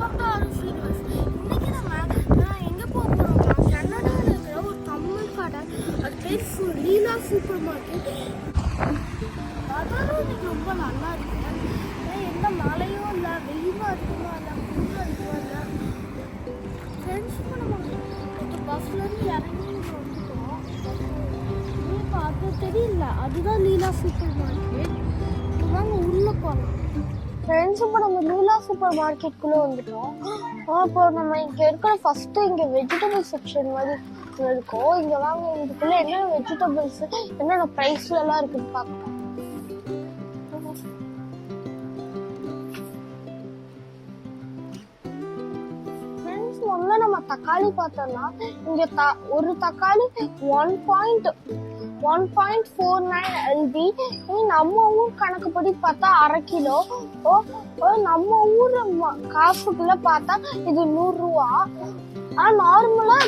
Welcome to Arun Srinivas. இன்னைக்கு நம்ம எங்கே போக போகிறோம்னா கன்னடாவில் இருக்கிற ஒரு தமிழ் கடை. அது பேர் லீலா சூப்பர் மார்க்கெட். அதாவது இன்னைக்கு ரொம்ப நல்லா இருக்கு. எந்த மழையும் இல்லை, வெயிலும் அதிகமாக இல்லை, குளிரும் அதிகமாக இல்லை. ஃப்ரெண்ட்ஸ் இப்போ நம்ம பஸ்லேருந்து இறங்கி வந்துட்டோம். இப்போ அது தெரியல, அதுதான் லீலா சூப்பர் மார்க்கெட். நாங்கள் உள்ளே போனோம். ஃப்ரெண்ட்ஸ் இப்போ நம்ம லீலா சூப்பர் மார்க்கெட்டுக்குள்ளே வந்துட்டோம். இப்போ நம்ம இங்கே இருக்கிற ஃபஸ்ட்டு இங்கே வெஜிடபிள் செக்ஷன் மாதிரி இருக்கோம். இங்கே வாங்க, இதுக்குள்ளே என்னென்ன வெஜிடபிள்ஸ் என்னென்ன ப்ரைஸ்லலாம் இருக்குன்னு பார்க்கலாம். ஃப்ரெண்ட்ஸ் முதல்ல நம்ம தக்காளி பார்த்தோம்னா இங்கே ஒரு தக்காளி 1.49 LB. நம்ம ஊர் கணக்குப்படி பார்த்தா அரை கிலோ. நம்ம ஊர் காசுக்குள்ள பார்த்தா இது 100 ரூபா. நார்மலா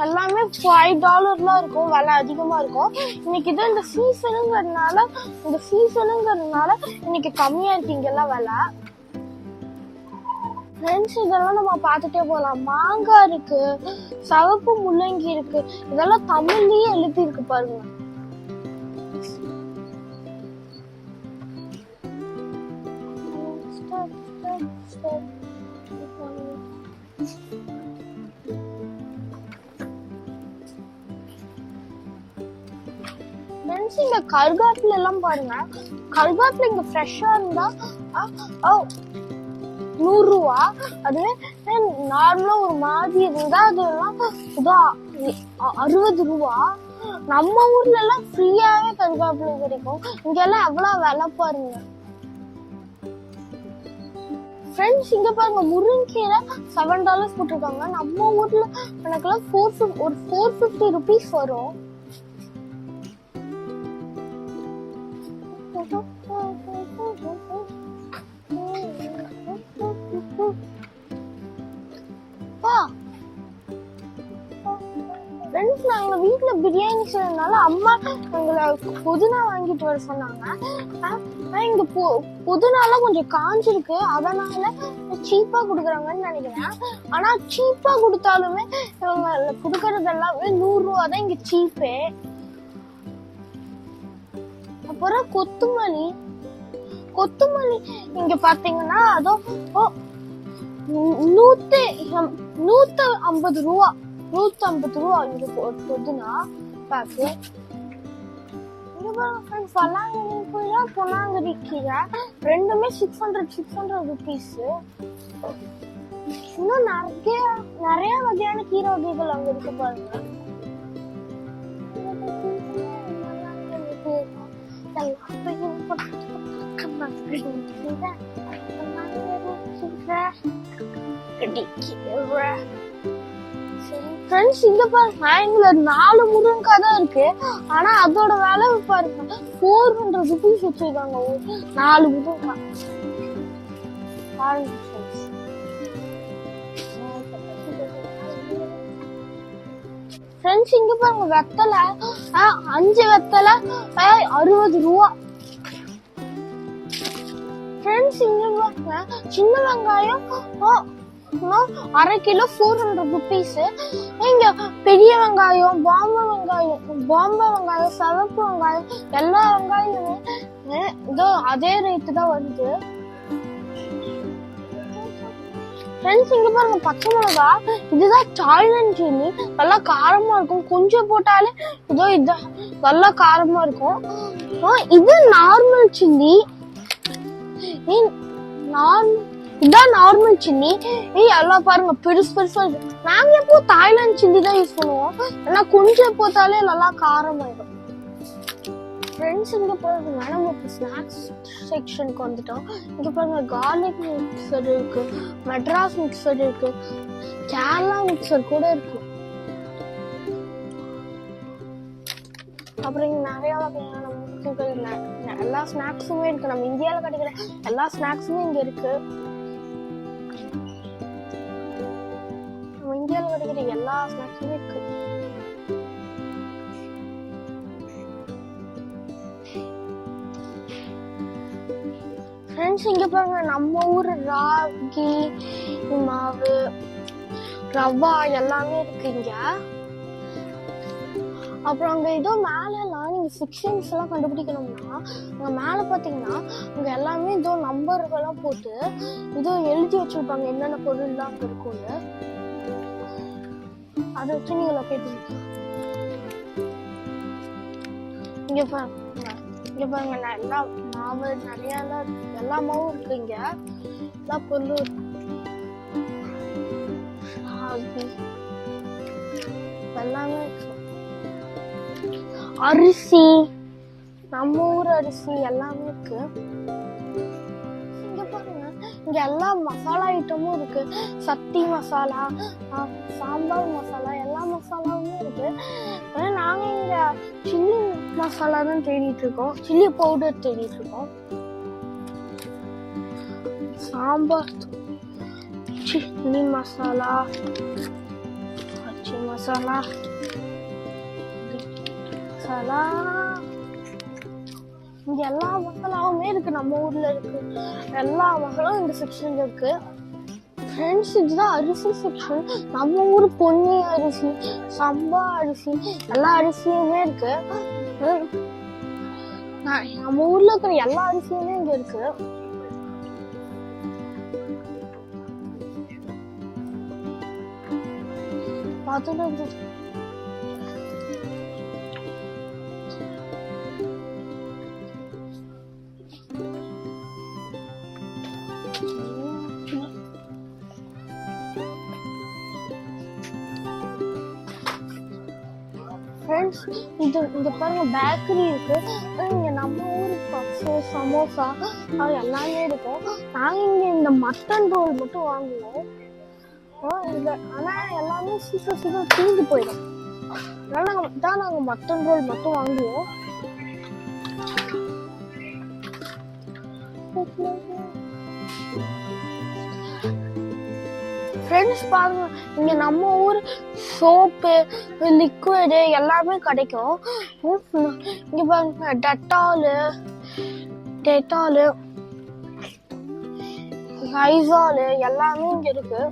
எல்லாமே $5 இருக்கும், விலை அதிகமா இருக்கும். இன்னைக்கு இது இந்த சீசனுங்கிறதுனால இன்னைக்கு கம்மியா இருக்கு இங்கெல்லாம் விலை. ஃப்ரெண்ட்ஸ் இதெல்லாம் நம்ம பார்த்துட்டே போகலாம். மாங்காய் இருக்கு, சவப்பு முள்ளங்கி இருக்கு, இதெல்லாம் தமிழ்லயே எழுதி இருக்கு பாருங்க. ஃப்ரெண்ட்ஸ் இந்த கருகாப்பில எல்லாம் பாருங்க. கருகாப்பில இங்க ஃப்ரெஷ்ஷா இருந்தா 100 ரூபா. அதுவே நார்மலா ஒரு மாதிரி இருந்தா அதெல்லாம் 60 ரூபா. நம்ம ஊர்ல எல்லாம் ஃப்ரீயாவே கருவேப்பிலை கிடைக்கும். இங்க எல்லாம் எவ்வளவு விலை பாருங்க. ஃப்ரெண்ட்ஸ் இங்க பாருங்க, முருங்கீரை $7 போட்டிருக்காங்க. நம்ம ஊர்ல எனக்குலாம் 450 ருபீஸ் வரும். ஃப்ரெண்ட்ஸ் நாங்க வீட்டுல பிரியாணி செய்யறதுனால அம்மா எங்களை புதினா வாங்கிட்டு வர சொன்னாங்க. இங்க புதினாலாம் கொஞ்சம் காஞ்சிருக்கு, அதனால சீப்பா குடுக்கறாங்கன்னு நினைக்கிறேன். ஆனா சீப்பா கொடுத்தாலுமே இவங்க குடுக்கறது எல்லாமே 100 ரூபா தான் இங்க சீப்பே. அப்புறம் கொத்தமல்லி இங்க பாத்தீங்கன்னா அதோ 150 ரூபா. 150 ரூபா இங்க போதுனா பாக்கு. பொன்னாங்கரி கீரை ரெண்டுமே 600 ருபீஸ். இன்னும் நிறைய வகையான கீரை வகைகள் அங்க இருக்கு பாருங்க. ஃப்ரெண்ட்ஸ் இங்க பாருங்க, இங்க 4 முருங்கைக்காய் தான் இருக்கு. ஆனா அதோட விலை பாருங்க 400 ருபீஸ் வச்சிருக்காங்க 4 முருங்கைக்காய். பாருங்க ஃப்ரெண்ட்ஸ் இங்க பாருங்க, வெத்தலை 5 வெத்தலை 60 ரூபா. ஃப்ரெண்ட்ஸ் இங்க பாருங்க, சின்ன வெங்காயம் அரை கிலோ 400 ருபீஸ். இங்க பெரிய வெங்காயம், பாம்பே வெங்காயம், சிவப்பு வெங்காயம், எல்லா வெங்காயமுமே இதோ அதே ரேட்டு தான் வருது. ஃப்ரெண்ட்ஸ் இங்க பாருங்க, பச்சை மிளகா இதுதான் தாய்லாந்து சில்லி. நல்லா காரமா இருக்கும், கொஞ்சம் போட்டாலே இதோ இது நல்லா காரமா இருக்கும். இது நார்மல் சில்லி, இதான் நார்மல் சில்லி. எல்லாம் பாருங்க பெருசு பெருசா இருக்கு. நாங்க எப்போ தாய்லாந்து சில்லி தான் யூஸ் பண்ணுவோம், ஆனா கொஞ்சம் போட்டாலே நல்லா காரமாயிடும். ஃப்ரெண்ட்ஸ் இங்க பாருங்க, நம்ம இப்போ ஸ்நாக்ஸ் செக்ஷனுக்கு வந்துட்டோம். இங்க பாருங்க, கார்லிக் மிக்சர் இருக்கு, மெட்ராஸ் மிக்சர் இருக்கு, கேரளா மிக்சர் கூட இருக்கு. அப்புறம் இங்க நிறைய வகையான முறுக்குகள், எல்லா ஸ்நாக்ஸுமே இருக்கு. நம்ம இந்தியாவில கிடைக்கிற எல்லா ஸ்நாக்ஸுமே இங்க இருக்கு. நம்ம இந்தியாவில கிடைக்கிற எல்லா ஸ்நாக்ஸுமே இருக்கு. ஃப்ரெண்ட்ஸ் இங்க பாருங்க, நம்ம ஊர் ராகி மாவு, ரவா எல்லாமே இருக்கு இங்க. அப்புறம் அங்க ஏதோ மேலாம் நீங்க செக்ஷன்ஸ் எல்லாம் கண்டுபிடிக்கணும்னா அங்க மேல பாத்தீங்கன்னா அங்க எல்லாமே ஏதோ நம்பர்கள்லாம் போட்டு ஏதோ எழுதி வச்சிருப்பாங்க என்னென்ன பொருள் எல்லாம் அங்க இருக்கும்னு. அதை வச்சு நீங்க லொகேட் பண்ணிக்கலாம். இங்க பாருங்க எல்லா மாவு நிறைய எல்லா மாவும் இருக்கு இங்க. எல்லா பொருளும் எல்லாமே இருக்கு. அரிசி, நம்ம ஊர் அரிசி எல்லாமே இருக்கு. இங்க பாருங்க, இங்க எல்லா மசாலா ஐட்டமும் இருக்கு. சக்தி மசாலா, சாம்பார் மசாலா, எல்லா மசாலாவுமே இருக்கு. நாங்க இங்க சில்லி மசாலா தான் தேடிட்டு இருக்கோம், சில்லி பவுடர் தேடிட்டு இருக்கோம். சாம்பார், சில்லி மசாலா, பச்சை மசாலா, இங்க எல்லா மசாலாவுமே இருக்கு. நம்ம ஊர்ல இருக்கு எல்லா மசாலாவும் இந்த செக்ஷன்ல இருக்கு. ஃப்ரெண்ட்ஸ், இதுதான் அரிசி செக்ஷன். நம்ம ஊர் பொன்னி அரிசி, சம்பா அரிசி, எல்லா அரிசியுமே இருக்கு. நம்ம ஊர்ல இருக்கிற எல்லா அரிசியுமே இங்க இருக்கு. பார்த்துட்டு ஃப்ரெண்ட்ஸ், இங்க பாருங்க பேக்கரி இருக்கு. இங்க நம்ம ஊர் பப்ஸு, சமோசா அது எல்லாமே இருக்கும். நாங்க இங்க இந்த மட்டன் ரோல் மட்டும் வாங்குவோம். ஆனா எல்லாமே சீக்கிரம் தீர்ந்து போயிடும். அதனால நாங்க மட்டன் ரோல் மட்டும் வாங்குவோம். ஃப்ரெண்ட்ஸ் பாருங்க, இங்க நம்ம ஊர் சோப்பு, லிக்விடு எல்லாமே கிடைக்கும். இங்க பாருங்க டெட்டாலு, லைசாலு எல்லாமே இங்க இருக்கு.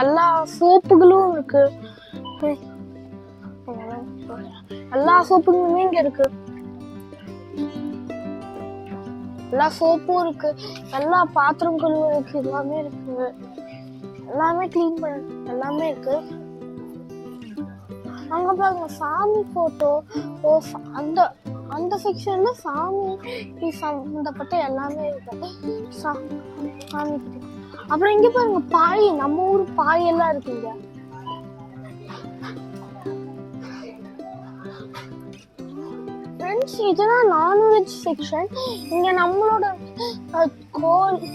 எல்லா சோப்புகளும் இருக்கு. எல்லா சோப்புகளுமே இங்க இருக்கு. எல்லா சோப்பும் இருக்கு, எல்லா பாத்திரம் கழுவுறதுக்கு எல்லாமே இருக்கு, எல்லாமே கிளீன் பண்ண எல்லாமே இருக்கு. அங்க பாருங்க சாமி போட்டோ, அந்த செக்ஷன்ல சாமி சம்பந்தப்பட்ட எல்லாமே இருக்கு. சாமி. அப்புறம் இங்க பாருங்க பாய், நம்ம ஊர் பாய் எல்லாம் இருக்குங்க. ஃப்ரெண்ட்ஸ், இதுதான் நான்வெஜ் செக்ஷன். இங்க நம்மளோட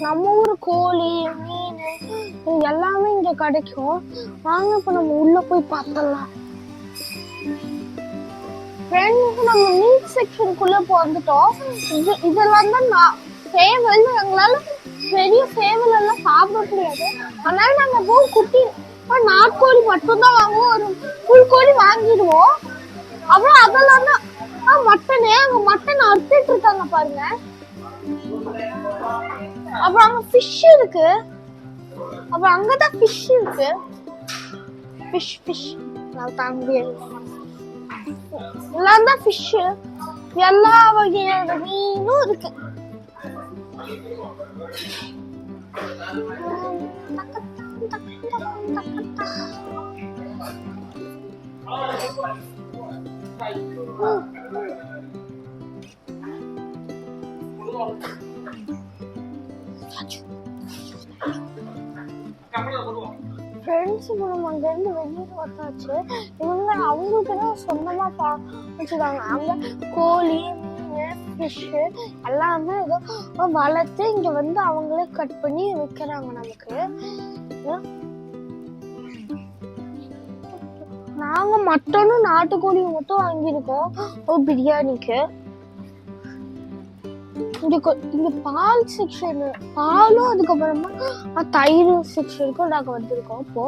நம்ம ஊர் கோழி, மீன் எல்லாமே இங்க கிடைக்கும். வாங்க இப்ப நம்ம உள்ள போய் பார்த்தலாம். ஃப்ரெண்ட்ஸ், நம்ம மீட் செக்ஷனுக்குள்ள வந்துட்டோம். இதெல்லாம் தான் சேவல். எங்களால பெரிய சேவல் எல்லாம் சாப்பிட முடியாது. அதனால நாங்க குட்டி நாட்கோழி மட்டும்தான் வாங்குவோம். ஒரு புல்கோழி வாங்கிடுவோம். அப்புறம் அதெல்லாம் தான் மட்டனு. அங்க மட்டன் அறுத்துட்டு இருக்காங்க பாருங்க. அப்புறம் அங்க ஃபிஷ் இருக்கு. அப்புறம் அங்கதான் ஃபிஷ் இருக்கு. ஃபிஷ் எல்லாம் தான் ஃபிஷ். எல்லா வகையான மீனும் இருக்கு. ஃப்ரெண்ட்ஸ், நம்ம அங்கேருந்து வெளியே பார்த்தாச்சு. இவங்க அவங்களுக்குதான் சொந்தமா வச்சுருக்காங்க. அங்க கோழி, மீன், ஃபிஷ்ஷு எல்லாமே ஏதோ வளர்த்து இங்க வந்து அவங்களே கட் பண்ணி விற்கிறாங்க நமக்கு. நாங்க மட்டனும் நாட்டுக்கோழியும் மட்டும் வாங்கியிருக்கோம் பிரியாணிக்கு. இங்க பால் செக்ஷன், பாலும் அதுக்கப்புறமா தயிர் செக்ஷனுக்கும் நாங்க வந்திருக்கோம். இப்போ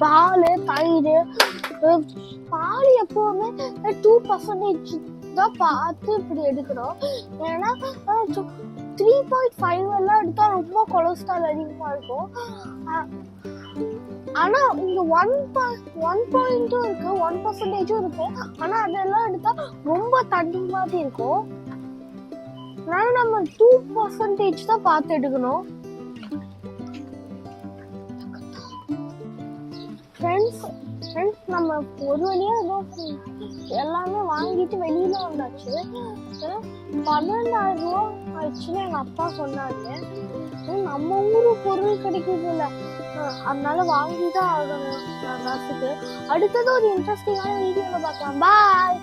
பால், தயிர், பால் எப்பவுமே 2% தான் பார்த்து இப்படி எடுக்கணும். ஏன்னா 3.5 எல்லாம் எடுத்தா ரொம்ப கொலஸ்ட்ரால் அதிகமா இருக்கும். ஆனா இங்க 1.2 இருக்கு, 1% இருக்கு. ஆனா அதெல்லாம் எடுத்தா ரொம்ப தண்ணி மாதிரி இருக்கும். அதனால நம்ம 2% தான் பார்த்து எடுக்கணும். ஃப்ரெண்ட்ஸ் நம்ம ஒரு வழியா எல்லாமே வாங்கிட்டு வெளியில வந்தாச்சு. 12,000 ரூபா ஆயிடுச்சுன்னு எங்க அப்பா சொன்னாரு. நம்ம ஊரு பொருள் கிடைக்குது இல்ல, அதனால வாங்கிதான் ஆகணும் காசுக்கு. அடுத்தது ஒரு இன்ட்ரெஸ்டிங்கான வீடியோல பார்க்கலாம். பாய்.